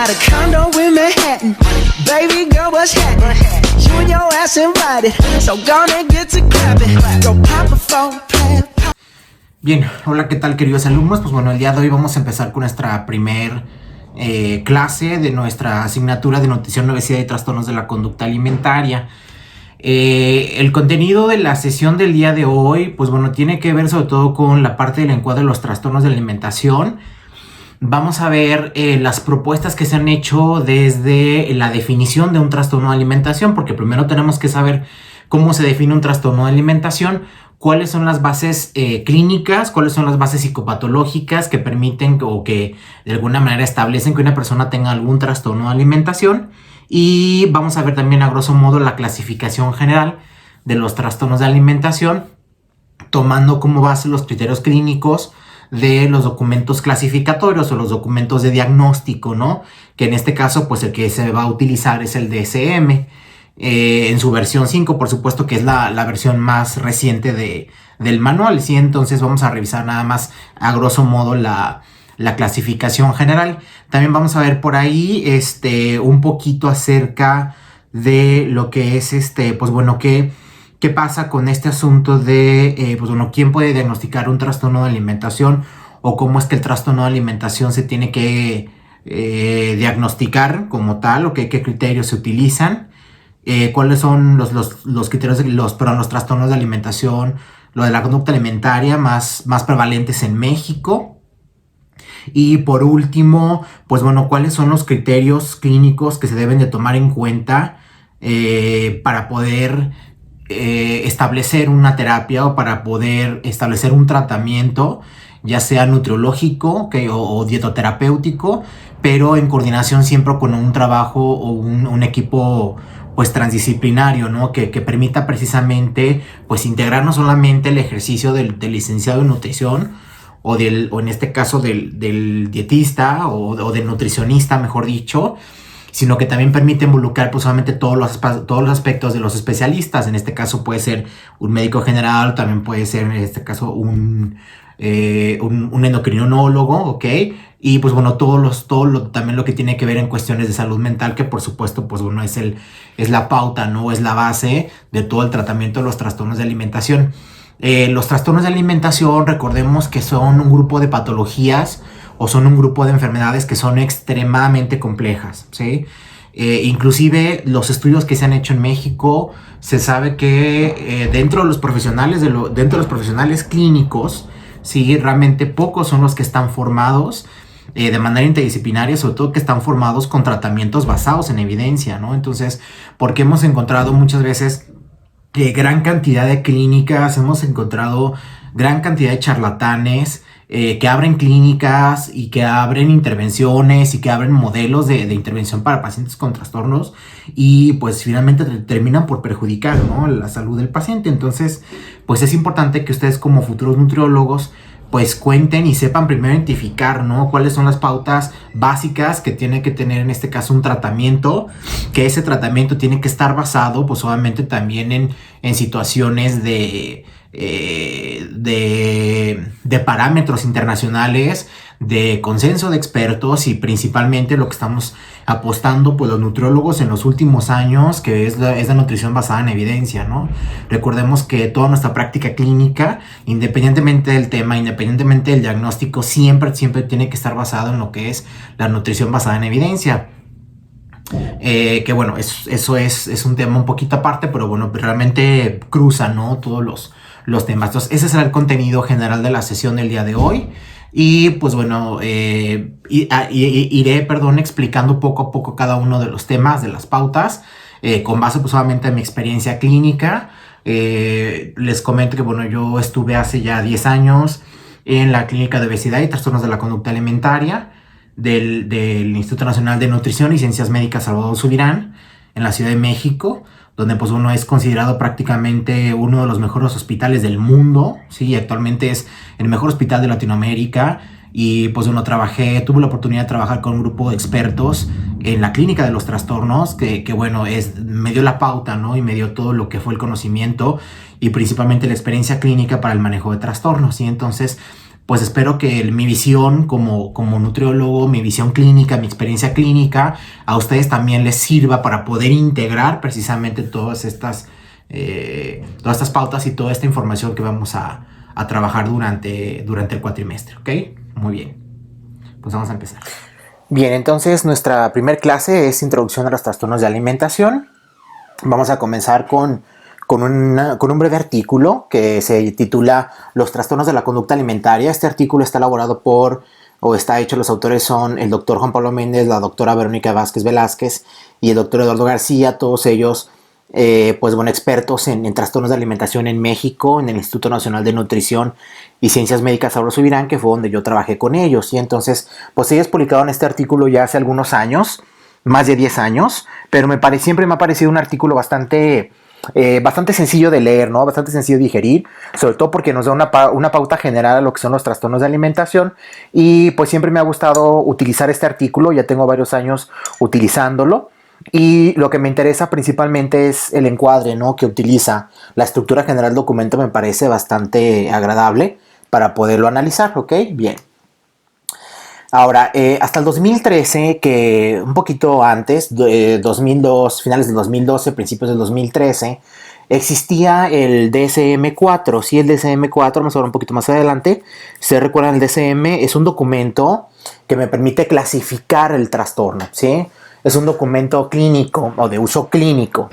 got a condo in Manhattan. Baby girl, what's happening? You and your ass invited, so gonna get to clapping. Go pop a phone, play. Bien, hola, ¿qué tal, queridos alumnos? Pues bueno, el día de hoy vamos a empezar con nuestra primer clase de nuestra asignatura de nutrición, obesidad y trastornos de la conducta alimentaria. El contenido de la sesión del día de hoy, pues bueno, tiene que ver sobre todo con la parte del encuadre de los trastornos de la alimentación. Vamos a ver las propuestas que se han hecho desde la definición de un trastorno de alimentación, porque primero tenemos que saber cómo se define un trastorno de alimentación, cuáles son las bases clínicas, cuáles son las bases psicopatológicas que permiten o que de alguna manera establecen que una persona tenga algún trastorno de alimentación. Y vamos a ver también a grosso modo la clasificación general de los trastornos de alimentación, tomando como base los criterios clínicos de los documentos clasificatorios o los documentos de diagnóstico, ¿no? Que en este caso, pues el que se va a utilizar es el DSM, en su versión 5, por supuesto, que es la versión más reciente del manual, ¿sí? Entonces vamos a revisar nada más a grosso modo la clasificación general. También vamos a ver por ahí un poquito acerca de lo que es pues bueno, ¿qué pasa con este asunto de, pues bueno, quién puede diagnosticar un trastorno de alimentación o cómo es que el trastorno de alimentación se tiene que diagnosticar como tal, o qué criterios se utilizan, cuáles son los criterios de los trastornos de alimentación, lo de la conducta alimentaria más prevalentes en México. Y por último, pues bueno, cuáles son los criterios clínicos que se deben de tomar en cuenta para poder establecer una terapia o para poder establecer un tratamiento, ya sea nutriológico o dietoterapéutico, pero en coordinación siempre con un trabajo o un equipo pues transdisciplinario, ¿no? Que permita precisamente pues integrar no solamente el ejercicio del licenciado en nutrición o en este caso del dietista o del nutricionista, mejor dicho, sino que también permite involucrar pues solamente todos los aspectos de los especialistas. En este caso puede ser un médico general, también puede ser en este caso un endocrinólogo, ¿ok? Y pues bueno, también lo que tiene que ver en cuestiones de salud mental, que por supuesto pues bueno es la pauta, ¿no? Es la base de todo el tratamiento de los trastornos de alimentación. Los trastornos de alimentación, recordemos que son un grupo de patologías o son un grupo de enfermedades que son extremadamente complejas, ¿sí? Inclusive los estudios que se han hecho en México, se sabe que dentro de los profesionales clínicos, sí, realmente pocos son los que están formados de manera interdisciplinaria, sobre todo que están formados con tratamientos basados en evidencia, ¿no? Entonces, porque hemos encontrado muchas veces gran cantidad de clínicas, hemos encontrado gran cantidad de charlatanes que abren clínicas y que abren intervenciones y que abren modelos de intervención para pacientes con trastornos y pues finalmente terminan por perjudicar, ¿no?, la salud del paciente. Entonces pues es importante que ustedes como futuros nutriólogos pues cuenten y sepan primero identificar, ¿no?, cuáles son las pautas básicas que tiene que tener en este caso un tratamiento, que ese tratamiento tiene que estar basado pues obviamente también en situaciones de parámetros internacionales, de consenso de expertos y principalmente lo que estamos apostando pues los nutriólogos en los últimos años, que es la nutrición basada en evidencia, ¿no? Recordemos que toda nuestra práctica clínica, independientemente del tema, independientemente del diagnóstico, siempre tiene que estar basado en lo que es la nutrición basada en evidencia. Que bueno, eso es un tema un poquito aparte, pero bueno, realmente cruza, ¿no?, todos los temas. Entonces ese será el contenido general de la sesión del día de hoy. Y pues bueno, iré explicando poco a poco cada uno de los temas, de las pautas, con base pues solamente en mi experiencia clínica. Les comento que bueno, yo estuve hace ya 10 años en la Clínica de Obesidad y Trastornos de la Conducta Alimentaria del Instituto Nacional de Nutrición y Ciencias Médicas Salvador Subirán, en la Ciudad de México, donde pues uno es considerado prácticamente uno de los mejores hospitales del mundo, sí, actualmente es el mejor hospital de Latinoamérica. Y pues bueno, tuve la oportunidad de trabajar con un grupo de expertos en la clínica de los trastornos, que bueno, me dio la pauta, ¿no?, y me dio todo lo que fue el conocimiento y principalmente la experiencia clínica para el manejo de trastornos, ¿sí? Entonces pues espero que mi visión como nutriólogo, mi visión clínica, mi experiencia clínica, a ustedes también les sirva para poder integrar precisamente todas estas pautas y toda esta información que vamos a trabajar durante el cuatrimestre, ¿ok? Muy bien, pues vamos a empezar. Bien, entonces nuestra primer clase es Introducción a los trastornos de alimentación. Vamos a comenzar con un breve artículo que se titula Los trastornos de la conducta alimentaria. Este artículo está elaborado está hecho, los autores son el doctor Juan Pablo Méndez, la doctora Verónica Vázquez Velázquez y el doctor Eduardo García, todos ellos expertos en trastornos de alimentación en México, en el Instituto Nacional de Nutrición y Ciencias Médicas Auro Subirán, que fue donde yo trabajé con ellos. Y entonces, pues ellos publicaron este artículo ya hace algunos años, más de 10 años, pero siempre me ha parecido un artículo bastante sencillo de leer, ¿no? Bastante sencillo de digerir, sobre todo porque nos da una pauta general a lo que son los trastornos de alimentación. Y pues siempre me ha gustado utilizar este artículo, ya tengo varios años utilizándolo. Y lo que me interesa principalmente es el encuadre, ¿no?, que utiliza. La estructura general del documento me parece bastante agradable para poderlo analizar, ¿ok? Bien. Ahora, hasta el 2013, que un poquito antes, 2002, finales del 2012, principios del 2013, existía el DSM-4. Sí, el DSM-4, vamos a ver un poquito más adelante. Si se recuerdan, el DSM es un documento que me permite clasificar el trastorno, ¿sí? Es un documento clínico o de uso clínico.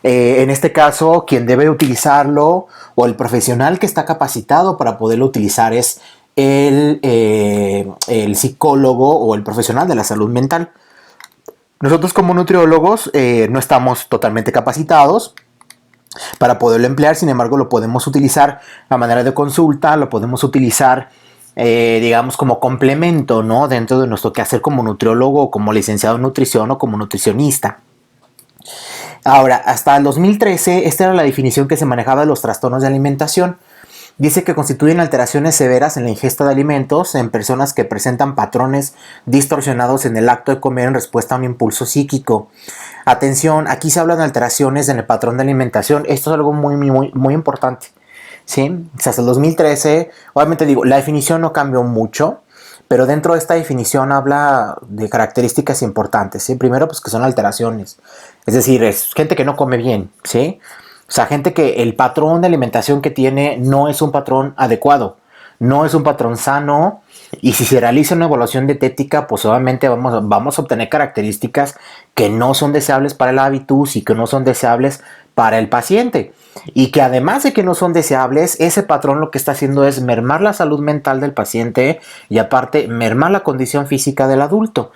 En este caso, quien debe utilizarlo o el profesional que está capacitado para poderlo utilizar es el psicólogo o el profesional de la salud mental. Nosotros como nutriólogos no estamos totalmente capacitados para poderlo emplear, sin embargo lo podemos utilizar a manera de consulta, lo podemos utilizar digamos como complemento, ¿no?, dentro de nuestro quehacer como nutriólogo, como licenciado en nutrición o como nutricionista. Ahora, hasta el 2013, esta era la definición que se manejaba de los trastornos de alimentación. Dice que constituyen alteraciones severas en la ingesta de alimentos en personas que presentan patrones distorsionados en el acto de comer en respuesta a un impulso psíquico. Atención, aquí se hablan de alteraciones en el patrón de alimentación. Esto es algo muy importante, ¿sí? O sea, hasta el 2013, obviamente digo, la definición no cambió mucho, pero dentro de esta definición habla de características importantes, ¿sí? Primero, pues que son alteraciones, es decir, es gente que no come bien, ¿sí? O sea, gente que el patrón de alimentación que tiene no es un patrón adecuado, no es un patrón sano, y si se realiza una evaluación dietética, pues obviamente vamos a obtener características que no son deseables para el hábitus y que no son deseables para el paciente. Y que además de que no son deseables, ese patrón lo que está haciendo es mermar la salud mental del paciente y aparte mermar la condición física del adulto.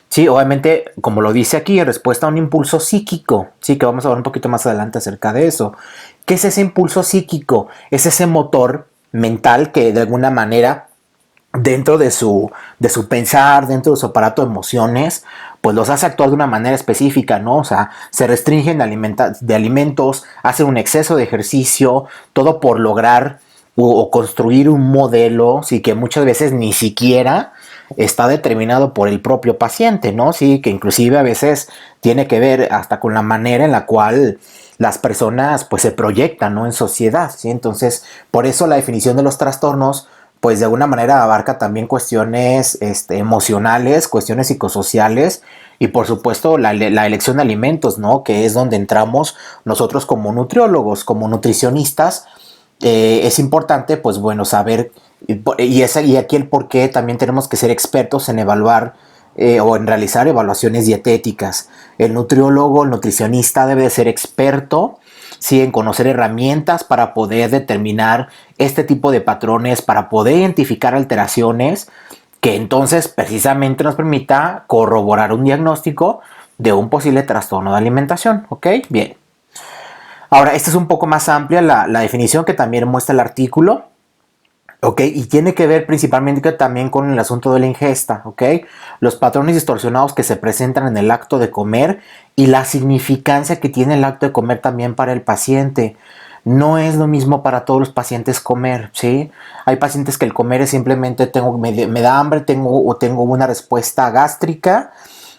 Sí, obviamente, como lo dice aquí, en respuesta a un impulso psíquico, sí, que vamos a ver un poquito más adelante acerca de eso. ¿Qué es ese impulso psíquico? Es ese motor mental que de alguna manera dentro de su pensar, dentro de su aparato de emociones, pues los hace actuar de una manera específica, ¿no? O sea, se restringen de alimentos, hacen un exceso de ejercicio, todo por lograr o construir un modelo, sí, que muchas veces ni siquiera está determinado por el propio paciente, ¿no? Sí, que inclusive a veces tiene que ver hasta con la manera en la cual las personas pues se proyectan, ¿no?, en sociedad, ¿sí? Entonces, por eso la definición de los trastornos pues de alguna manera abarca también cuestiones emocionales, cuestiones psicosociales y por supuesto la elección de alimentos, ¿no?, que es donde entramos nosotros como nutriólogos, como nutricionistas. Es importante pues bueno saber y aquí el por qué también tenemos que ser expertos en evaluar o en realizar evaluaciones dietéticas. El nutriólogo, el nutricionista debe de ser experto, sí, en conocer herramientas para poder determinar este tipo de patrones, para poder identificar alteraciones que entonces precisamente nos permita corroborar un diagnóstico de un posible trastorno de alimentación, ¿ok? Bien. Ahora, esta es un poco más amplia la definición que también muestra el artículo, ¿ok? Y tiene que ver principalmente también con el asunto de la ingesta, ¿ok? Los patrones distorsionados que se presentan en el acto de comer y la significancia que tiene el acto de comer también para el paciente. No es lo mismo para todos los pacientes comer, ¿sí? Hay pacientes que el comer es simplemente me da hambre, tengo una respuesta gástrica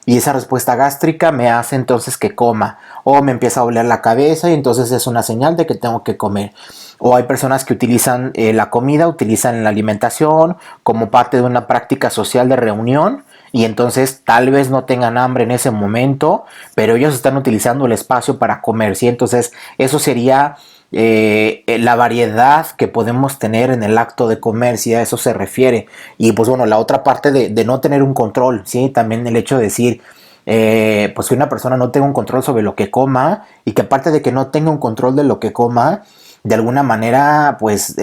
y esa respuesta gástrica me hace entonces que coma o me empieza a doler la cabeza y entonces es una señal de que tengo que comer. o hay personas que utilizan la comida, utilizan la alimentación como parte de una práctica social de reunión, y entonces tal vez no tengan hambre en ese momento, pero ellos están utilizando el espacio para comer, ¿sí? Entonces eso sería la variedad que podemos tener en el acto de comer, si a eso se refiere. Y pues bueno, la otra parte de no tener un control, ¿sí? También el hecho de decir, pues que una persona no tenga un control sobre lo que coma, y que aparte de que no tenga un control de lo que coma, de alguna manera pues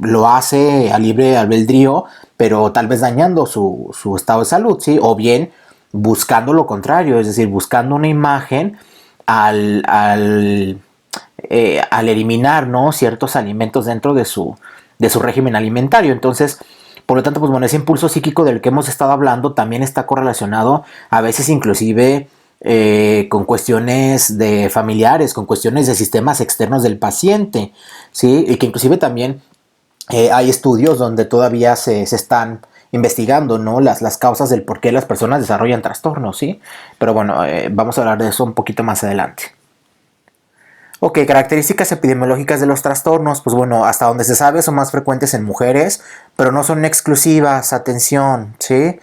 lo hace a libre albedrío, pero tal vez dañando su estado de salud, ¿sí? O bien buscando lo contrario, es decir, buscando una imagen al eliminar, ¿no?, ciertos alimentos dentro de su régimen alimentario. Entonces, por lo tanto, pues bueno, ese impulso psíquico del que hemos estado hablando también está correlacionado a veces inclusive con cuestiones de familiares, con cuestiones de sistemas externos del paciente, ¿sí? Y que inclusive también hay estudios donde todavía se están investigando, ¿no?, las causas del por qué las personas desarrollan trastornos, ¿sí? Pero bueno, vamos a hablar de eso un poquito más adelante. Ok, características epidemiológicas de los trastornos. Pues bueno, hasta donde se sabe son más frecuentes en mujeres, pero no son exclusivas, atención, ¿sí?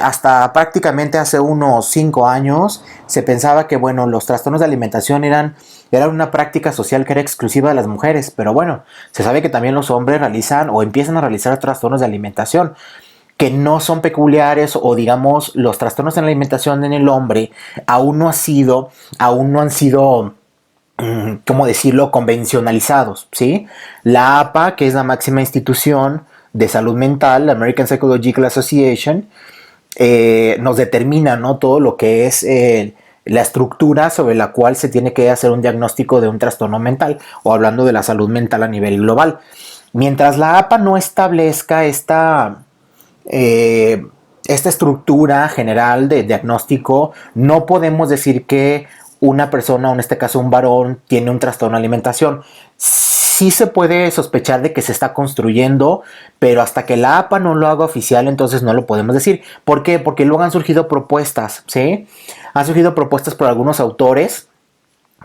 Hasta prácticamente hace unos 5 años se pensaba que, bueno, los trastornos de alimentación eran una práctica social que era exclusiva de las mujeres, pero bueno, se sabe que también los hombres realizan o empiezan a realizar trastornos de alimentación que no son peculiares, o digamos, los trastornos de la alimentación en el hombre aún no han sido, ¿cómo decirlo?, convencionalizados, ¿sí? La APA, que es la máxima institución de salud mental, la American Psychological Association, nos determina, ¿no?, todo lo que es la estructura sobre la cual se tiene que hacer un diagnóstico de un trastorno mental, o hablando de la salud mental a nivel global. Mientras la APA no establezca esta estructura general de diagnóstico, no podemos decir que una persona, o en este caso un varón, tiene un trastorno de alimentación. Sí se puede sospechar de que se está construyendo, pero hasta que la APA no lo haga oficial, entonces no lo podemos decir. ¿Por qué? Porque luego han surgido propuestas, ¿sí? Han surgido propuestas por algunos autores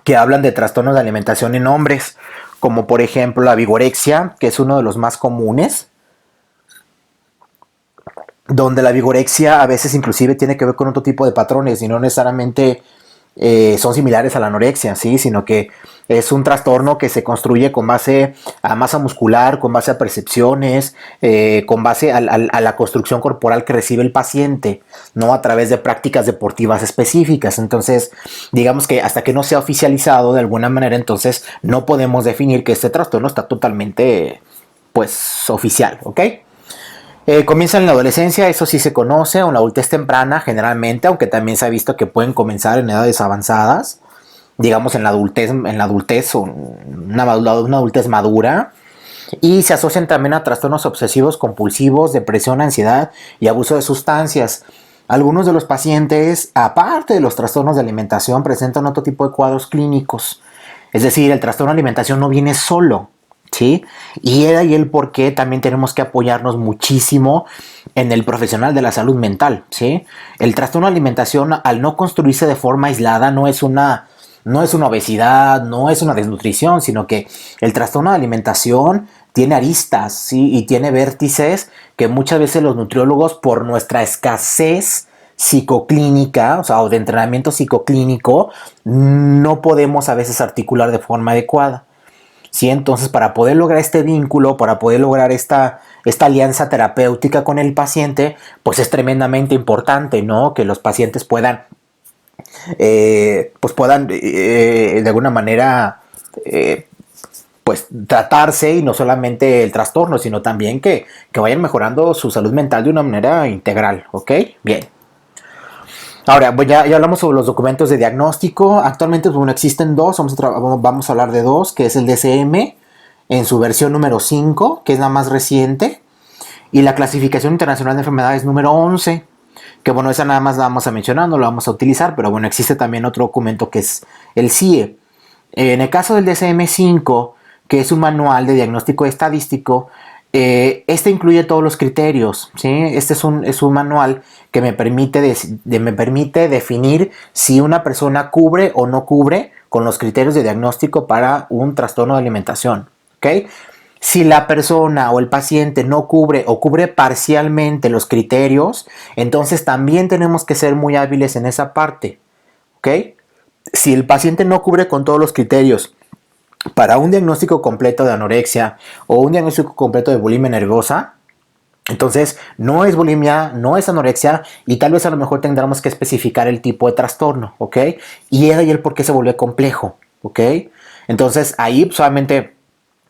que hablan de trastornos de alimentación en hombres, como por ejemplo la vigorexia, que es uno de los más comunes, donde la vigorexia a veces inclusive tiene que ver con otro tipo de patrones y no necesariamente son similares a la anorexia, ¿sí? Sino que es un trastorno que se construye con base a masa muscular, con base a percepciones, con base a la construcción corporal que recibe el paciente, no a través de prácticas deportivas específicas. Entonces, digamos que hasta que no sea oficializado de alguna manera, entonces no podemos definir que este trastorno está totalmente, pues, oficial, ¿ok? Comienza en la adolescencia, eso sí se conoce, o en la adultez temprana generalmente, aunque también se ha visto que pueden comenzar en edades avanzadas, digamos en la adultez o una adultez madura, y se asocian también a trastornos obsesivos compulsivos, depresión, ansiedad y abuso de sustancias. Algunos de los pacientes, aparte de los trastornos de alimentación, presentan otro tipo de cuadros clínicos, es decir, el trastorno de alimentación no viene solo, ¿sí? Y era ahí el por qué también tenemos que apoyarnos muchísimo en el profesional de la salud mental, ¿sí? El trastorno de alimentación, al no construirse de forma aislada, no es una obesidad, no es una desnutrición, sino que el trastorno de alimentación tiene aristas, ¿sí? Y tiene vértices que muchas veces los nutriólogos, por nuestra escasez psicoclínica, o de entrenamiento psicoclínico, no podemos a veces articular de forma adecuada. ¿Sí? Entonces, para poder lograr este vínculo, para poder lograr esta alianza terapéutica con el paciente, pues es tremendamente importante, ¿no?, que los pacientes puedan de alguna manera pues tratarse, y no solamente el trastorno, sino también que vayan mejorando su salud mental de una manera integral, ¿ok? Bien. Ahora, pues ya hablamos sobre los documentos de diagnóstico. Actualmente, bueno, existen dos, vamos a hablar de dos, que es el DSM en su versión número 5, que es la más reciente, y la Clasificación Internacional de Enfermedades número 11, que bueno, esa nada más la vamos a mencionar, no la vamos a utilizar, pero bueno, existe también otro documento que es el CIE. En el caso del DSM-5, que es un manual de diagnóstico estadístico, Este incluye todos los criterios, ¿sí? Este es un manual que me permite definir si una persona cubre o no cubre con los criterios de diagnóstico para un trastorno de alimentación, ¿ok? Si la persona o el paciente no cubre o cubre parcialmente los criterios, entonces también tenemos que ser muy hábiles en esa parte, ¿ok? Si el paciente no cubre con todos los criterios para un diagnóstico completo de anorexia o un diagnóstico completo de bulimia nerviosa, entonces no es bulimia, no es anorexia y tal vez a lo mejor tendremos que especificar el tipo de trastorno, ¿ok? Y es ahí el por qué se vuelve complejo, ¿ok? Entonces ahí solamente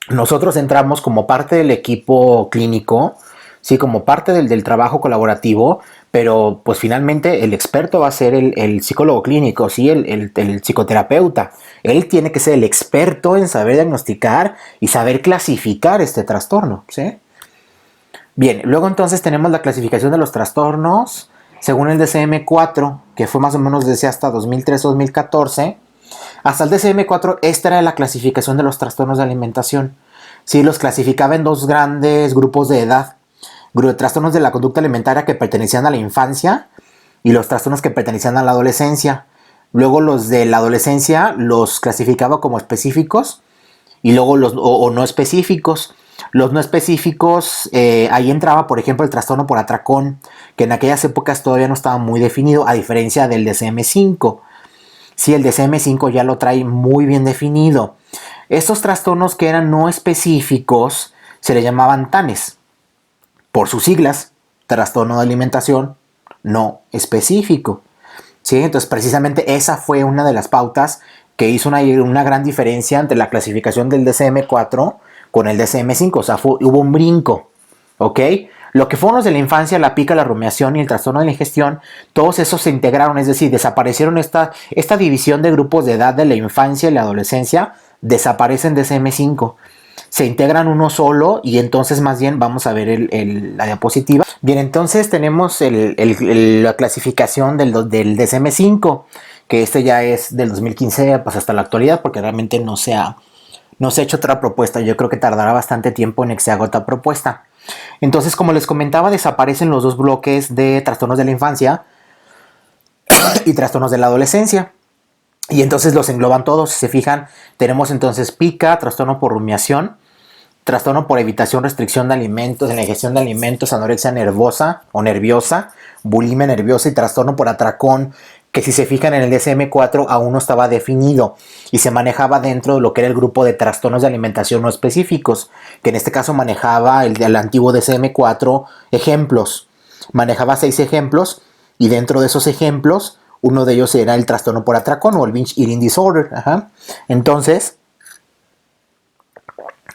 nosotros entramos como parte del equipo clínico, sí, como parte del trabajo colaborativo, pero pues finalmente el experto va a ser el psicólogo clínico, ¿sí? El psicoterapeuta. Él tiene que ser el experto en saber diagnosticar y saber clasificar este trastorno, ¿sí? Bien, luego entonces tenemos la clasificación de los trastornos según el DSM-4, que fue más o menos desde hasta 2013-2014. Hasta el DSM-4 esta era la clasificación de los trastornos de alimentación. Sí, los clasificaba en dos grandes grupos de edad. Trastornos de la conducta alimentaria que pertenecían a la infancia y los trastornos que pertenecían a la adolescencia. Luego los de la adolescencia los clasificaba como específicos y luego los o no específicos. Los no específicos, ahí entraba por ejemplo el trastorno por atracón, que en aquellas épocas todavía no estaba muy definido, a diferencia del DSM-5. Sí, el DSM-5 ya lo trae muy bien definido. Estos trastornos que eran no específicos se le llamaban TANES, por sus siglas, trastorno de alimentación no específico. ¿Sí? Entonces precisamente esa fue una de las pautas que hizo una gran diferencia entre la clasificación del DSM-4 con el DSM-5, o sea, hubo un brinco, ¿ok? Lo que fueron los de la infancia, la pica, la rumiación y el trastorno de la ingestión, todos esos se integraron, es decir, desaparecieron esta división de grupos de edad de la infancia y la adolescencia, desaparece en DSM-5. Se integran uno solo y entonces más bien vamos a ver la diapositiva. Bien, entonces tenemos la clasificación del DSM-5, que este ya es del 2015 pues hasta la actualidad, porque realmente no se ha hecho otra propuesta. Yo creo que tardará bastante tiempo en que se haga otra propuesta. Entonces, como les comentaba, desaparecen los dos bloques de trastornos de la infancia y trastornos de la adolescencia. Y entonces los engloban todos. Si se fijan, tenemos entonces pica, trastorno por rumiación, trastorno por evitación, restricción de alimentos, en la ingestión de alimentos, anorexia nervosa o nerviosa, bulimia nerviosa y trastorno por atracón, que si se fijan en el DSM-4 aún no estaba definido y se manejaba dentro de lo que era el grupo de trastornos de alimentación no específicos, que en este caso manejaba el antiguo DSM-4 ejemplos. Manejaba 6 ejemplos y dentro de esos ejemplos uno de ellos era el trastorno por atracón o el binge eating disorder. Ajá. Entonces,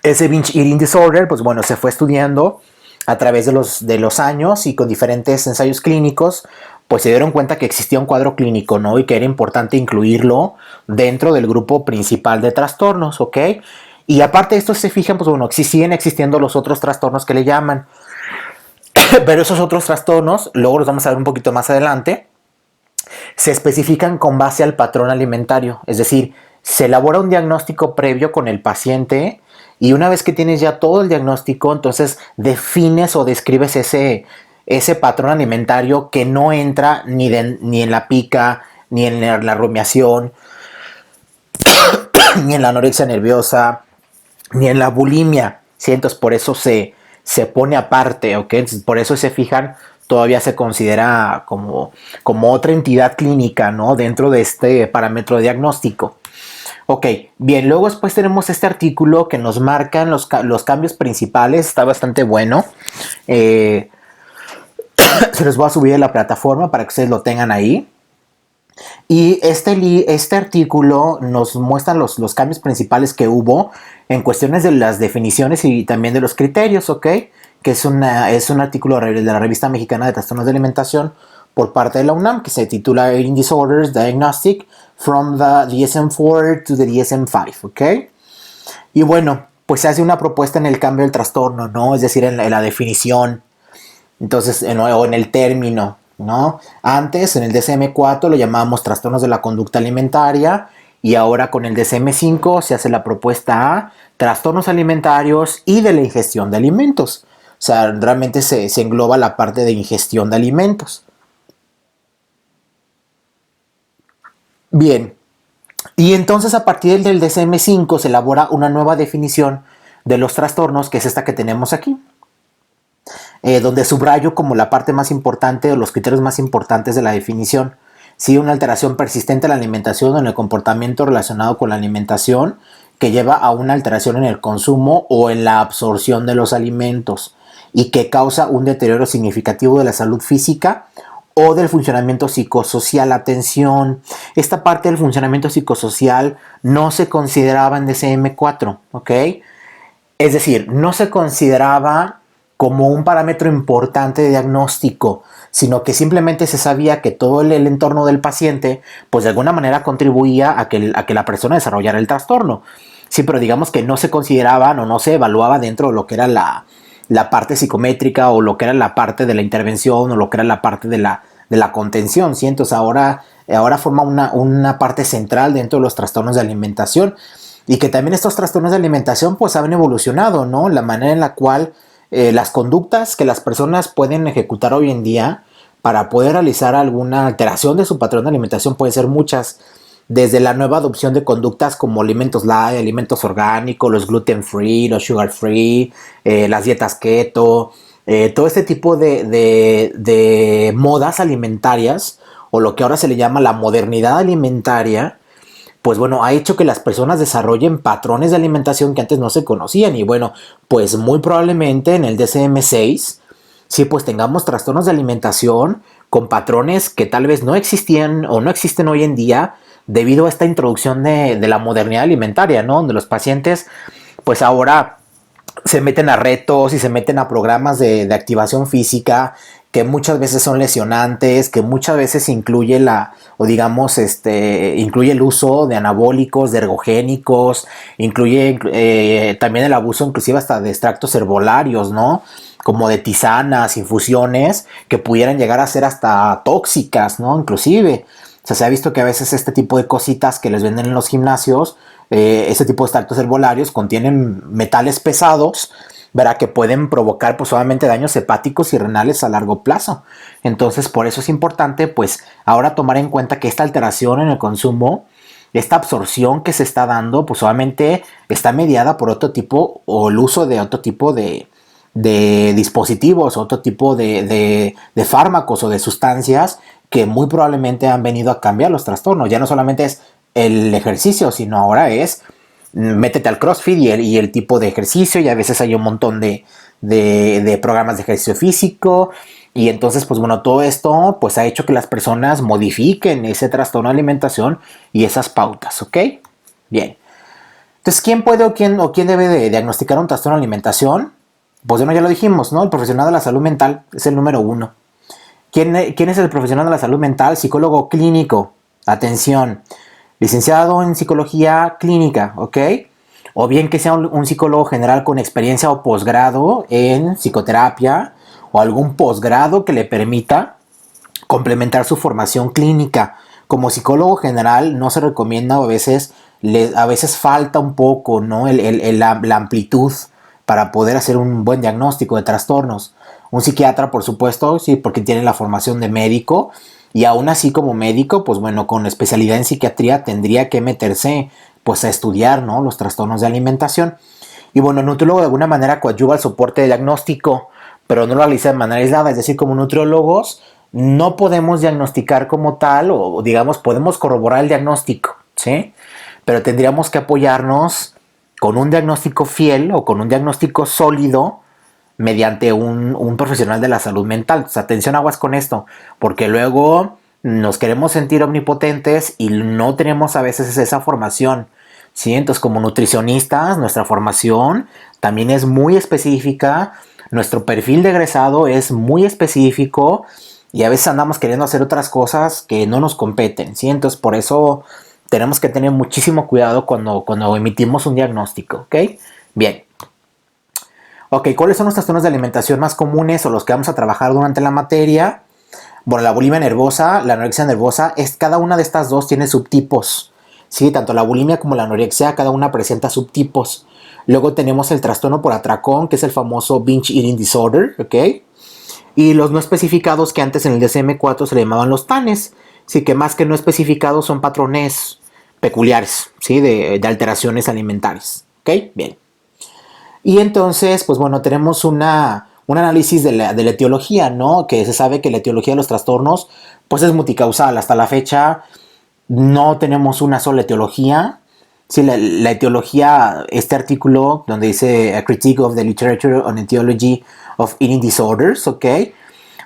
ese binge eating disorder, pues bueno, se fue estudiando a través de los años y con diferentes ensayos clínicos, pues se dieron cuenta que existía un cuadro clínico, ¿no? Y que era importante incluirlo dentro del grupo principal de trastornos, ¿ok? Y aparte de esto, se fijan, pues bueno, siguen existiendo los otros trastornos que le llaman. Pero esos otros trastornos, luego los vamos a ver un poquito más adelante, se especifican con base al patrón alimentario. Es decir, se elabora un diagnóstico previo con el paciente y una vez que tienes ya todo el diagnóstico, entonces defines o describes ese patrón alimentario que no entra ni en la pica, ni en la rumiación, ni en la anorexia nerviosa, ni en la bulimia, ¿sí? Entonces por eso se pone aparte, ¿ok? Entonces, por eso se fijan, todavía se considera como otra entidad clínica, ¿no? Dentro de este parámetro de diagnóstico. Ok, bien, luego después tenemos este artículo que nos marcan los cambios principales, está bastante bueno. Se los voy a subir a la plataforma para que ustedes lo tengan ahí. Y este artículo nos muestra los cambios principales que hubo en cuestiones de las definiciones y también de los criterios, ¿ok? Que es un artículo de la Revista Mexicana de Trastornos de Alimentación por parte de la UNAM, que se titula Eating Disorders Diagnostic from the DSM-4 to the DSM-5, ¿ok? Y bueno, pues se hace una propuesta en el cambio del trastorno, ¿no? Es decir, en la definición, entonces, o en el término, ¿no? Antes, en el DSM-4 lo llamábamos trastornos de la conducta alimentaria y ahora con el DSM-5 se hace la propuesta a trastornos alimentarios y de la ingestión de alimentos. O sea, realmente se engloba la parte de ingestión de alimentos. Bien, y entonces a partir del DSM-5 se elabora una nueva definición de los trastornos, que es esta que tenemos aquí, donde subrayo como la parte más importante o los criterios más importantes de la definición. Sí, una alteración persistente en la alimentación o en el comportamiento relacionado con la alimentación que lleva a una alteración en el consumo o en la absorción de los alimentos y que causa un deterioro significativo de la salud física o del funcionamiento psicosocial. Atención, esta parte del funcionamiento psicosocial no se consideraba en DSM-4, ¿ok? Es decir, no se consideraba como un parámetro importante de diagnóstico, sino que simplemente se sabía que todo el entorno del paciente, pues de alguna manera contribuía a que la persona desarrollara el trastorno. Sí, pero digamos que no se consideraban o no se evaluaba dentro de lo que era la parte psicométrica o lo que era la parte de la intervención o lo que era la parte de la contención, ¿sí? Entonces ahora forma una parte central dentro de los trastornos de alimentación y que también estos trastornos de alimentación pues han evolucionado, ¿no? La manera en la cual las conductas que las personas pueden ejecutar hoy en día para poder realizar alguna alteración de su patrón de alimentación pueden ser muchas, desde la nueva adopción de conductas como alimentos light, alimentos orgánicos, los gluten free, los sugar free, las dietas keto, todo este tipo de modas alimentarias o lo que ahora se le llama la modernidad alimentaria, pues bueno, ha hecho que las personas desarrollen patrones de alimentación que antes no se conocían y bueno, pues muy probablemente en el DSM-6 sí pues tengamos trastornos de alimentación con patrones que tal vez no existían o no existen hoy en día debido a esta introducción de la modernidad alimentaria, ¿no? Donde los pacientes pues ahora se meten a retos y se meten a programas de activación física que muchas veces son lesionantes, que muchas veces incluye incluye el uso de anabólicos, de ergogénicos, incluye también el abuso inclusive hasta de extractos herbolarios, ¿no? Como de tisanas, infusiones, que pudieran llegar a ser hasta tóxicas, ¿no? Inclusive. O sea, se ha visto que a veces este tipo de cositas que les venden en los gimnasios, este tipo de extractos herbolarios contienen metales pesados, ¿verdad? Que pueden provocar pues obviamente daños hepáticos y renales a largo plazo. Entonces por eso es importante pues ahora tomar en cuenta que esta alteración en el consumo, esta absorción que se está dando pues obviamente está mediada por otro tipo o el uso de otro tipo de dispositivos, otro tipo de fármacos o de sustancias que muy probablemente han venido a cambiar los trastornos. Ya no solamente es el ejercicio, sino ahora es métete al CrossFit y el tipo de ejercicio, y a veces hay un montón de programas de ejercicio físico, y entonces pues bueno, todo esto pues ha hecho que las personas modifiquen ese trastorno de alimentación y esas pautas, ¿ok? Bien. Entonces, ¿quién puede o quién debe de diagnosticar un trastorno de alimentación? Pues bueno, ya lo dijimos, ¿no? El profesional de la salud mental es el número 1. ¿Quién es el profesional de la salud mental? Psicólogo clínico. Atención. Licenciado en psicología clínica, ¿ok? O bien que sea un psicólogo general con experiencia o posgrado en psicoterapia o algún posgrado que le permita complementar su formación clínica. Como psicólogo general no se recomienda, a veces falta un poco, ¿no? La amplitud para poder hacer un buen diagnóstico de trastornos. Un psiquiatra, por supuesto, sí, porque tiene la formación de médico. Y aún así como médico, pues bueno, con especialidad en psiquiatría tendría que meterse pues a estudiar, ¿no? Los trastornos de alimentación. Y bueno, el nutriólogo de alguna manera coadyuva el soporte de diagnóstico, pero no lo realiza de manera aislada. Es decir, como nutriólogos no podemos diagnosticar como tal, o digamos, podemos corroborar el diagnóstico, ¿sí? Pero tendríamos que apoyarnos con un diagnóstico fiel o con un diagnóstico sólido mediante un profesional de la salud mental. Entonces, atención, aguas con esto, porque luego nos queremos sentir omnipotentes y no tenemos a veces esa formación, ¿sí? Entonces, como nutricionistas, nuestra formación también es muy específica, nuestro perfil de egresado es muy específico y a veces andamos queriendo hacer otras cosas que no nos competen, ¿sí? Entonces, por eso tenemos que tener muchísimo cuidado cuando emitimos un diagnóstico, ¿ok? Bien. Ok, ¿cuáles son los trastornos de alimentación más comunes o los que vamos a trabajar durante la materia? Bueno, la bulimia nervosa, la anorexia nervosa, cada una de estas dos tiene subtipos. Sí, tanto la bulimia como la anorexia, cada una presenta subtipos. Luego tenemos el trastorno por atracón, que es el famoso binge eating disorder, ¿ok? Y los no especificados, que antes en el DSM-4 se le llamaban los TANES, sí, que más que no especificados son patrones peculiares, ¿sí? De alteraciones alimentarias, ¿ok? Bien. Y entonces, pues bueno, tenemos un análisis de la etiología, ¿no? Que se sabe que la etiología de los trastornos, pues es multicausal. Hasta la fecha no tenemos una sola etiología. Sí, la etiología, este artículo donde dice A Critique of the Literature on Etiology of Eating Disorders, ¿ok?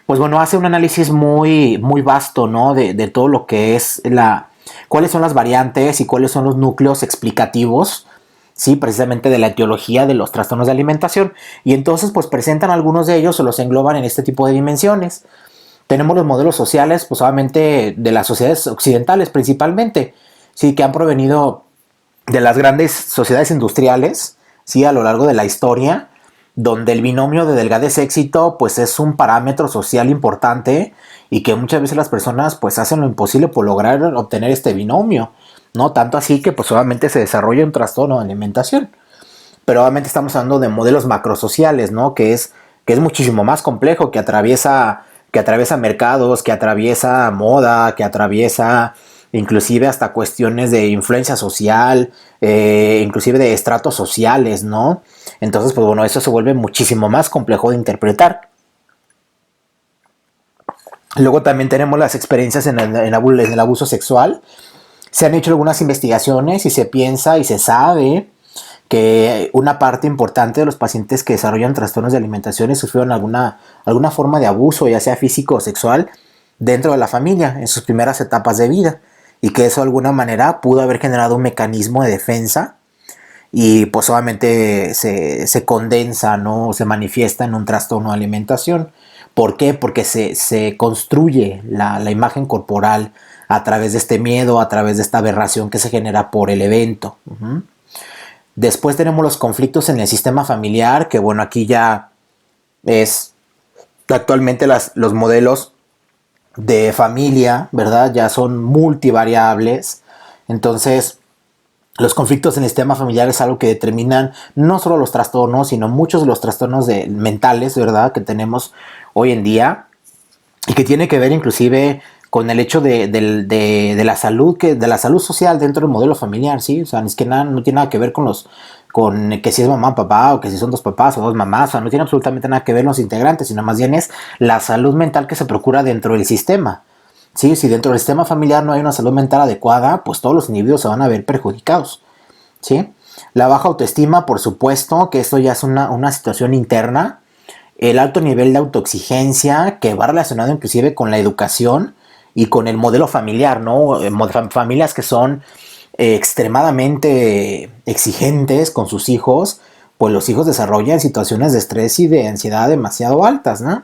Pues bueno, hace un análisis muy, muy vasto, ¿no? De todo lo que es cuáles son las variantes y cuáles son los núcleos explicativos, sí, precisamente de la etiología de los trastornos de alimentación. Y entonces, pues presentan algunos de ellos o los engloban en este tipo de dimensiones. Tenemos los modelos sociales, pues obviamente de las sociedades occidentales principalmente, sí, que han provenido de las grandes sociedades industriales, sí, a lo largo de la historia, donde el binomio de delgadez-éxito pues es un parámetro social importante y que muchas veces las personas pues hacen lo imposible por lograr obtener este binomio, ¿no? Tanto así que pues obviamente se desarrolla un trastorno de alimentación. Pero obviamente estamos hablando de modelos macrosociales, ¿no? Que es muchísimo más complejo, que atraviesa mercados, que atraviesa moda, que atraviesa inclusive hasta cuestiones de influencia social, inclusive de estratos sociales, ¿no? Entonces, pues bueno, eso se vuelve muchísimo más complejo de interpretar. Luego también tenemos las experiencias en el abuso sexual. Se han hecho algunas investigaciones y se piensa y se sabe que una parte importante de los pacientes que desarrollan trastornos de alimentación sufrieron alguna forma de abuso, ya sea físico o sexual, dentro de la familia, en sus primeras etapas de vida, y que eso de alguna manera pudo haber generado un mecanismo de defensa y pues obviamente se condensa, ¿no? Se manifiesta en un trastorno de alimentación. ¿Por qué? Porque se construye la imagen corporal a través de este miedo, a través de esta aberración que se genera por el evento. Después tenemos los conflictos en el sistema familiar, que bueno, aquí ya es actualmente los modelos de familia, ¿verdad? Ya son multivariables. Entonces, los conflictos en el sistema familiar es algo que determinan no solo los trastornos, sino muchos de los trastornos mentales, ¿verdad? Que tenemos hoy en día y que tiene que ver inclusive con el hecho de la salud, de la salud social dentro del modelo familiar, ¿sí? O sea, es que no tiene nada que ver con que si es mamá, papá, o que si son dos papás o dos mamás, o sea, no tiene absolutamente nada que ver los integrantes, sino más bien es la salud mental que se procura dentro del sistema. ¿Sí? Si dentro del sistema familiar no hay una salud mental adecuada, pues todos los individuos se van a ver perjudicados, ¿sí? La baja autoestima, por supuesto, que esto ya es una situación interna. El alto nivel de autoexigencia, que va relacionado inclusive con la educación y con el modelo familiar, ¿no? Familias que son extremadamente exigentes con sus hijos, pues los hijos desarrollan situaciones de estrés y de ansiedad demasiado altas, ¿no?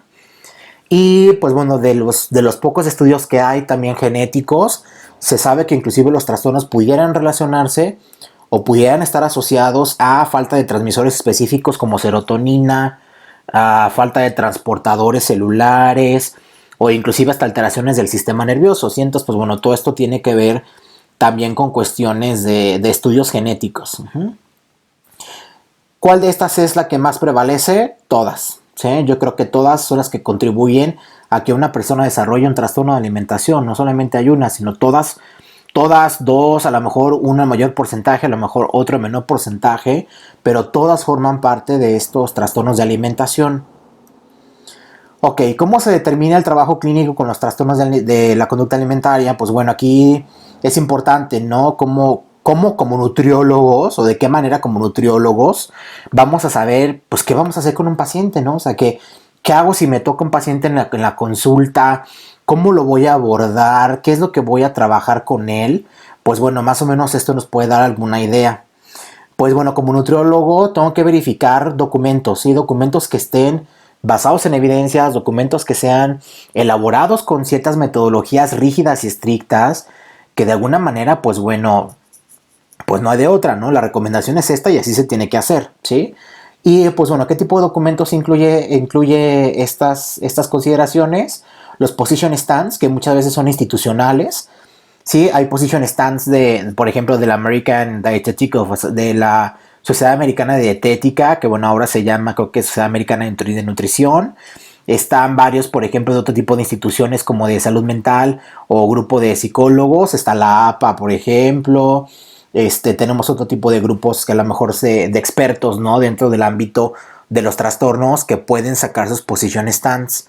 Y pues bueno, de los pocos estudios que hay también genéticos, se sabe que inclusive los trastornos pudieran relacionarse o pudieran estar asociados a falta de transmisores específicos como serotonina, a falta de transportadores celulares o inclusive hasta alteraciones del sistema nervioso. ¿Sí? Entonces, pues bueno, todo esto tiene que ver también con cuestiones de estudios genéticos. ¿Cuál de estas es la que más prevalece? Todas. ¿Sí? Yo creo que todas son las que contribuyen a que una persona desarrolle un trastorno de alimentación. No solamente hay una, sino todas, dos, a lo mejor una mayor porcentaje, a lo mejor otro menor porcentaje, pero todas forman parte de estos trastornos de alimentación. Ok, ¿cómo se determina el trabajo clínico con los trastornos de la conducta alimentaria? Pues bueno, aquí es importante, ¿no? Cómo como nutriólogos o de qué manera como nutriólogos vamos a saber, pues, qué vamos a hacer con un paciente, ¿no? O sea, ¿qué hago si me toca un paciente en la consulta? ¿Cómo lo voy a abordar? ¿Qué es lo que voy a trabajar con él? Pues bueno, más o menos esto nos puede dar alguna idea. Pues bueno, como nutriólogo tengo que verificar documentos, ¿sí? Documentos que estén basados en evidencias, documentos que sean elaborados con ciertas metodologías rígidas y estrictas, que de alguna manera, pues bueno, pues no hay de otra, ¿no? La recomendación es esta y así se tiene que hacer, ¿sí? Y pues bueno, ¿qué tipo de documentos incluye estas consideraciones? Los position stands, que muchas veces son institucionales, Sí, hay position stands de, por ejemplo, de la American Dietetic, de la Sociedad Americana de Dietética, que bueno, ahora se llama, creo que Sociedad Americana de Nutrición. Están varios, por ejemplo, de otro tipo de instituciones como de salud mental o grupo de psicólogos. Está la APA, por ejemplo. Tenemos otro tipo de grupos que a lo mejor de expertos, ¿no? Dentro del ámbito de los trastornos que pueden sacar sus position stands.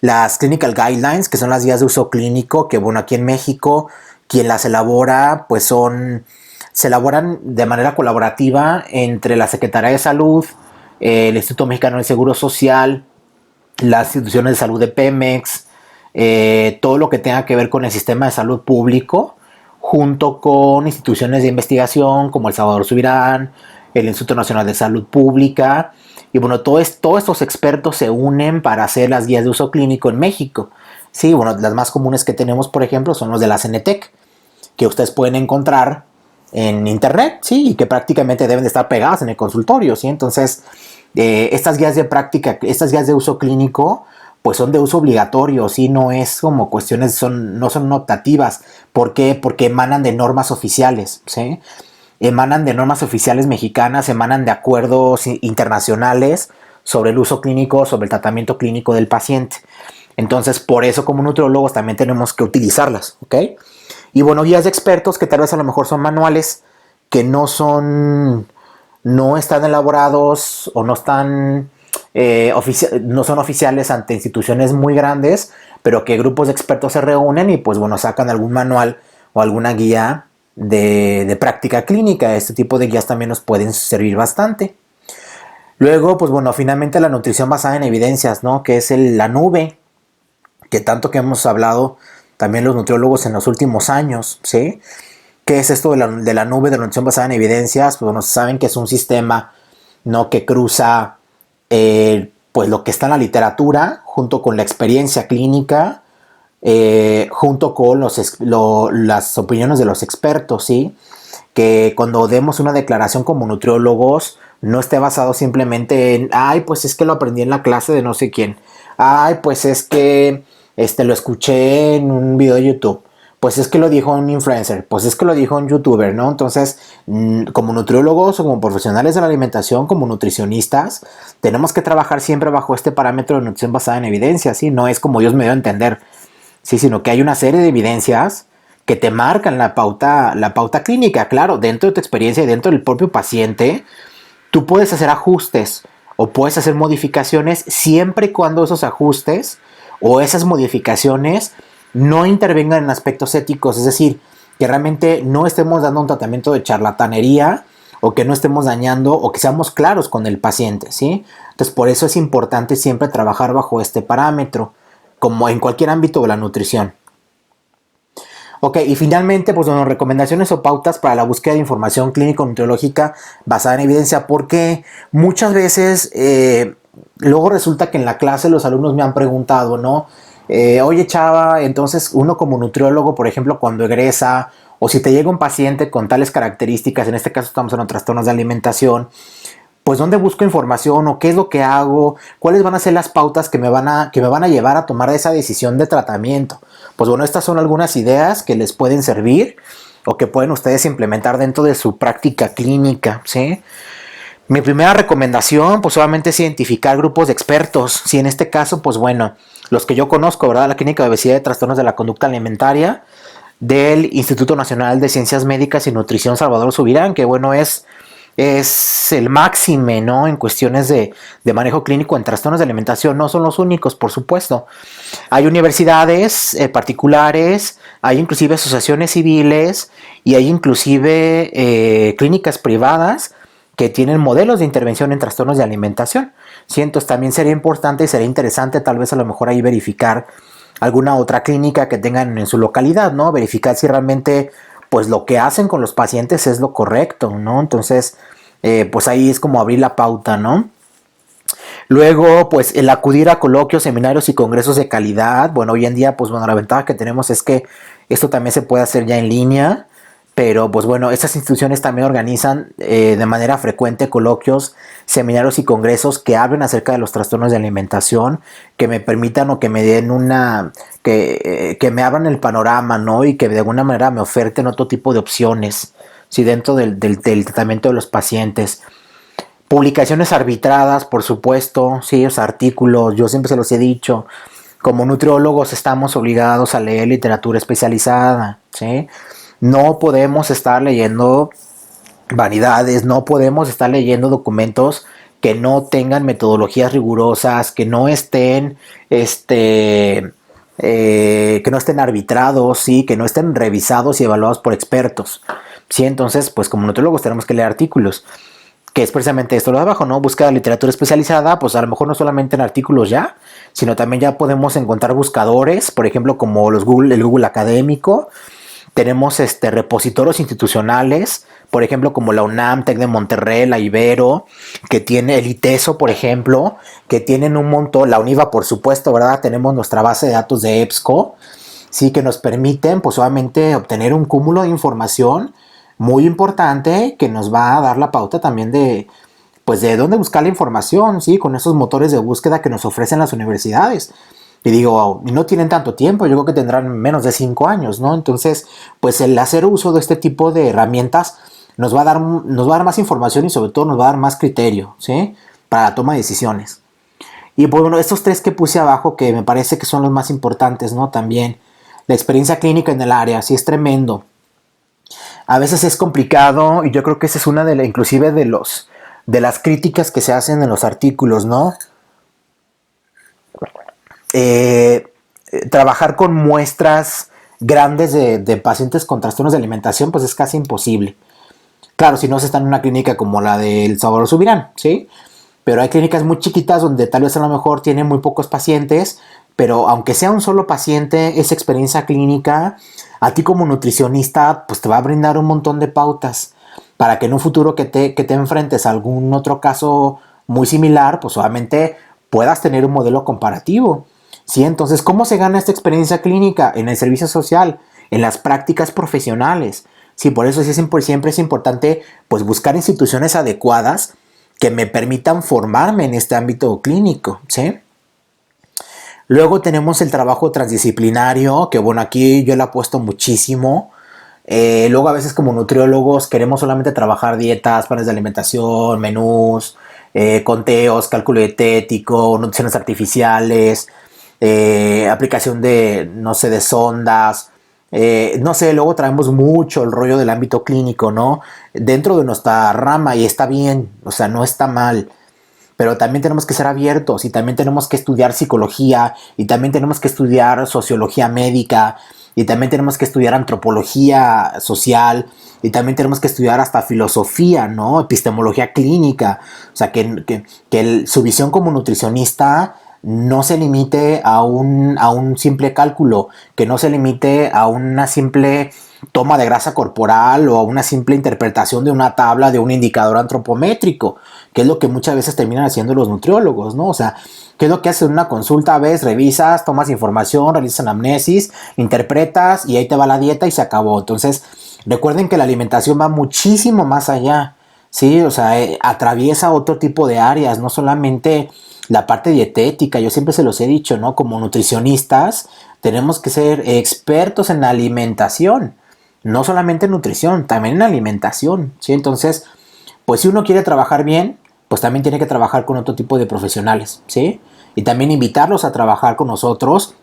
Las Clinical Guidelines, que son las guías de uso clínico, que bueno, aquí en México, quien las elabora, pues se elaboran de manera colaborativa entre la Secretaría de Salud, el Instituto Mexicano del Seguro Social, las instituciones de salud de Pemex, todo lo que tenga que ver con el sistema de salud público, junto con instituciones de investigación como el Salvador Subirán, el Instituto Nacional de Salud Pública, y bueno, todos estos expertos se unen para hacer las guías de uso clínico en México. Sí, bueno, las más comunes que tenemos, por ejemplo, son los de la CENETEC, que ustedes pueden encontrar en internet, sí, y que prácticamente deben de estar pegadas en el consultorio, sí. Entonces, estas guías de práctica, estas guías de uso clínico, pues son de uso obligatorio, sí, no es como cuestiones, no son optativas. ¿Por qué? Porque emanan de normas oficiales, sí. Emanan de normas oficiales mexicanas, emanan de acuerdos internacionales sobre el uso clínico, sobre el tratamiento clínico del paciente. Entonces, por eso como nutriólogos también tenemos que utilizarlas, ¿ok? Y bueno, guías de expertos que tal vez a lo mejor son manuales, que no están elaborados o no están, no son oficiales ante instituciones muy grandes, pero que grupos de expertos se reúnen y pues bueno, sacan algún manual o alguna guía de práctica clínica. Este tipo de guías también nos pueden servir bastante. Luego, pues bueno, finalmente la nutrición basada en evidencias, ¿no? Que es la nube, que tanto que hemos hablado también los nutriólogos en los últimos años, ¿sí? ¿Qué es esto de la nube de la nutrición basada en evidencias? Pues bueno, saben que es un sistema, ¿no? Que cruza pues lo que está en la literatura junto con la experiencia clínica, junto con las opiniones de los expertos, ¿sí? Que cuando demos una declaración como nutriólogos no esté basado simplemente en, ay, pues es que lo aprendí en la clase de no sé quién, ay, pues es que lo escuché en un video de YouTube, pues es que lo dijo un influencer, pues es que lo dijo un youtuber, ¿no? Entonces, como nutriólogos o como profesionales de la alimentación, como nutricionistas, tenemos que trabajar siempre bajo este parámetro de nutrición basada en evidencia, ¿sí? No es como Dios me dio a entender, sí, sino que hay una serie de evidencias que te marcan la pauta clínica. Claro, dentro de tu experiencia y dentro del propio paciente, tú puedes hacer ajustes o puedes hacer modificaciones siempre y cuando esos ajustes o esas modificaciones no intervengan en aspectos éticos, es decir, que realmente no estemos dando un tratamiento de charlatanería o que no estemos dañando o que seamos claros con el paciente, ¿sí? Entonces, por eso es importante siempre trabajar bajo este parámetro, como en cualquier ámbito de la nutrición. Ok, y finalmente, pues bueno, recomendaciones o pautas para la búsqueda de información clínico-nutriológica basada en evidencia, porque muchas veces luego resulta que en la clase los alumnos me han preguntado, ¿no? Oye, chava, entonces uno como nutriólogo, por ejemplo, cuando egresa, o si te llega un paciente con tales características, en este caso estamos en los trastornos de alimentación, pues ¿dónde busco información o qué es lo que hago? ¿Cuáles van a ser las pautas que me van a llevar a tomar esa decisión de tratamiento? Pues bueno, estas son algunas ideas que les pueden servir o que pueden ustedes implementar dentro de su práctica clínica, ¿sí? Mi primera recomendación, pues obviamente es identificar grupos de expertos. Si en este caso, pues bueno, los que yo conozco, ¿verdad? La Clínica de Obesidad y Trastornos de la Conducta Alimentaria del Instituto Nacional de Ciencias Médicas y Nutrición Salvador Subirán, que bueno, es el máxime, ¿no? En cuestiones de manejo clínico en trastornos de alimentación. No son los únicos, por supuesto. Hay universidades particulares, hay inclusive asociaciones civiles y hay inclusive clínicas privadas que tienen modelos de intervención en trastornos de alimentación. ¿Sí? Entonces también sería importante y sería interesante tal vez a lo mejor ahí verificar alguna otra clínica que tengan en su localidad, ¿no? Verificar si realmente pues lo que hacen con los pacientes es lo correcto, ¿no? Entonces, pues ahí es como abrir la pauta, ¿no? Luego, pues el acudir a coloquios, seminarios y congresos de calidad. Bueno, hoy en día, pues bueno, la ventaja que tenemos es que esto también se puede hacer ya en línea. Pero pues bueno, estas instituciones también organizan de manera frecuente coloquios, seminarios y congresos que hablen acerca de los trastornos de alimentación, que me permitan o que me den que me abran el panorama, ¿no? Y que de alguna manera me oferten otro tipo de opciones, ¿sí? Dentro del tratamiento de los pacientes. Publicaciones arbitradas, por supuesto, sí, los artículos, yo siempre se los he dicho, como nutriólogos estamos obligados a leer literatura especializada, ¿sí? No podemos estar leyendo vanidades, no podemos estar leyendo documentos que no tengan metodologías rigurosas, que no estén, que no estén arbitrados, ¿sí? Que no estén revisados y evaluados por expertos, ¿sí? Entonces, pues como nutriólogos tenemos que leer artículos, que es precisamente esto lo de abajo, ¿no? Busca literatura especializada, pues a lo mejor no solamente en artículos ya, sino también ya podemos encontrar buscadores, por ejemplo, como el Google académico. Tenemos repositorios institucionales, por ejemplo, como la UNAM, TEC de Monterrey, la Ibero, que tiene el ITESO, por ejemplo, que tienen un montón, la UNIVA, por supuesto, ¿verdad? Tenemos nuestra base de datos de EBSCO, sí, que nos permiten, pues obviamente, obtener un cúmulo de información muy importante que nos va a dar la pauta también de, pues, de dónde buscar la información, sí, con esos motores de búsqueda que nos ofrecen las universidades. Y digo, no tienen tanto tiempo, yo creo que tendrán menos de 5 años, ¿no? Entonces, pues el hacer uso de este tipo de herramientas nos va a dar más información y sobre todo nos va a dar más criterio, ¿sí? Para la toma de decisiones. Y pues bueno, estos tres que puse abajo que me parece que son los más importantes, ¿no? También la experiencia clínica en el área, sí es tremendo. A veces es complicado y yo creo que esa es una inclusive de las críticas que se hacen en los artículos, ¿no? Trabajar con muestras grandes de pacientes con trastornos de alimentación, pues es casi imposible. Claro, si no se está en una clínica como la del Salvador Subirán, ¿sí? Pero hay clínicas muy chiquitas donde tal vez a lo mejor tienen muy pocos pacientes, pero aunque sea un solo paciente, esa experiencia clínica, a ti como nutricionista, pues te va a brindar un montón de pautas para que en un futuro que te enfrentes a algún otro caso muy similar, pues obviamente puedas tener un modelo comparativo. ¿Sí? Entonces, ¿cómo se gana esta experiencia clínica? En el servicio social, en las prácticas profesionales. Sí, por eso siempre es importante pues, buscar instituciones adecuadas que me permitan formarme en este ámbito clínico. ¿Sí? Luego tenemos el trabajo transdisciplinario, que bueno, aquí yo le apuesto muchísimo. Luego a veces como nutriólogos queremos solamente trabajar dietas, planes de alimentación, menús, conteos, cálculo dietético, nutriciones artificiales, aplicación de, no sé, de sondas, no sé, luego traemos mucho el rollo del ámbito clínico, ¿no? Dentro de nuestra rama y está bien, o sea, no está mal, pero también tenemos que ser abiertos y también tenemos que estudiar psicología y también tenemos que estudiar sociología médica y también tenemos que estudiar antropología social y también tenemos que estudiar hasta filosofía, ¿no? Epistemología clínica, o sea, su visión como nutricionista no se limite a un simple cálculo, que no se limite a una simple toma de grasa corporal o a una simple interpretación de una tabla de un indicador antropométrico, que es lo que muchas veces terminan haciendo los nutriólogos, ¿no? O sea, ¿qué es lo que haces en una consulta? Ves, revisas, tomas información, realizas anamnesis, interpretas y ahí te va la dieta y se acabó. Entonces, recuerden que la alimentación va muchísimo más allá, ¿sí? O sea, atraviesa otro tipo de áreas, no solamente la parte dietética, yo siempre se los he dicho, ¿no? Como nutricionistas tenemos que ser expertos en alimentación, no solamente en nutrición, también en alimentación, ¿sí? Entonces, pues si uno quiere trabajar bien, pues también tiene que trabajar con otro tipo de profesionales, ¿sí? Y también invitarlos a trabajar con nosotros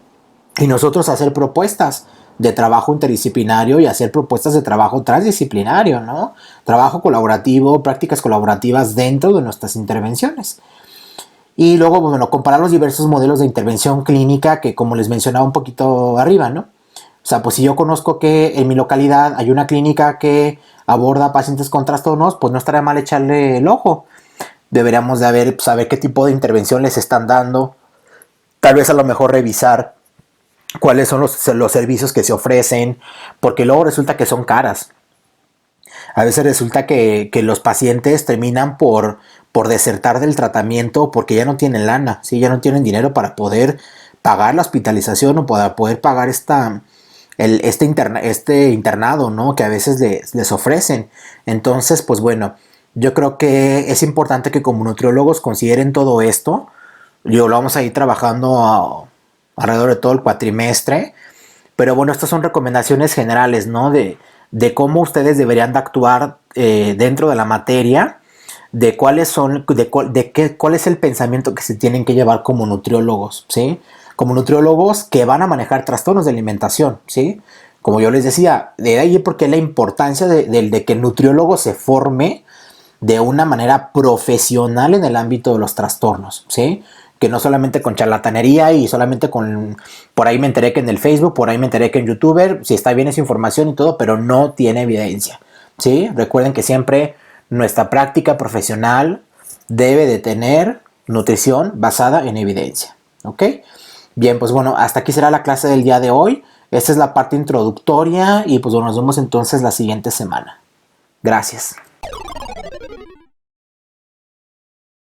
y nosotros hacer propuestas de trabajo interdisciplinario y hacer propuestas de trabajo transdisciplinario, ¿no? Trabajo colaborativo, prácticas colaborativas dentro de nuestras intervenciones. Y luego, bueno, comparar los diversos modelos de intervención clínica que, como les mencionaba un poquito arriba, ¿no? O sea, pues si yo conozco que en mi localidad hay una clínica que aborda pacientes con trastornos, pues no estaría mal echarle el ojo. Deberíamos de saber qué tipo de intervención les están dando. Tal vez a lo mejor revisar cuáles son los servicios que se ofrecen, porque luego resulta que son caras. A veces resulta que los pacientes terminan por desertar del tratamiento porque ya no tienen lana, ¿sí? Ya no tienen dinero para poder pagar la hospitalización o para poder pagar este internado, ¿no? Que a veces les ofrecen. Entonces, pues bueno, yo creo que es importante que como nutriólogos consideren todo esto. Lo vamos a ir trabajando alrededor de todo el cuatrimestre. Pero bueno, estas son recomendaciones generales, ¿no? De cómo ustedes deberían de actuar dentro de la materia, de cuál es el pensamiento que se tienen que llevar como nutriólogos, ¿sí? Como nutriólogos que van a manejar trastornos de alimentación, ¿sí? Como yo les decía, de ahí porque la importancia de que el nutriólogo se forme de una manera profesional en el ámbito de los trastornos, ¿sí? Que no solamente con charlatanería y solamente con, por ahí me enteré que en el Facebook, por ahí me enteré que en YouTube, si está bien esa información y todo, pero no tiene evidencia, ¿sí? Recuerden que siempre nuestra práctica profesional debe de tener nutrición basada en evidencia, ¿ok? Bien, pues bueno, hasta aquí será la clase del día de hoy. Esta es la parte introductoria y pues bueno, nos vemos entonces la siguiente semana. Gracias.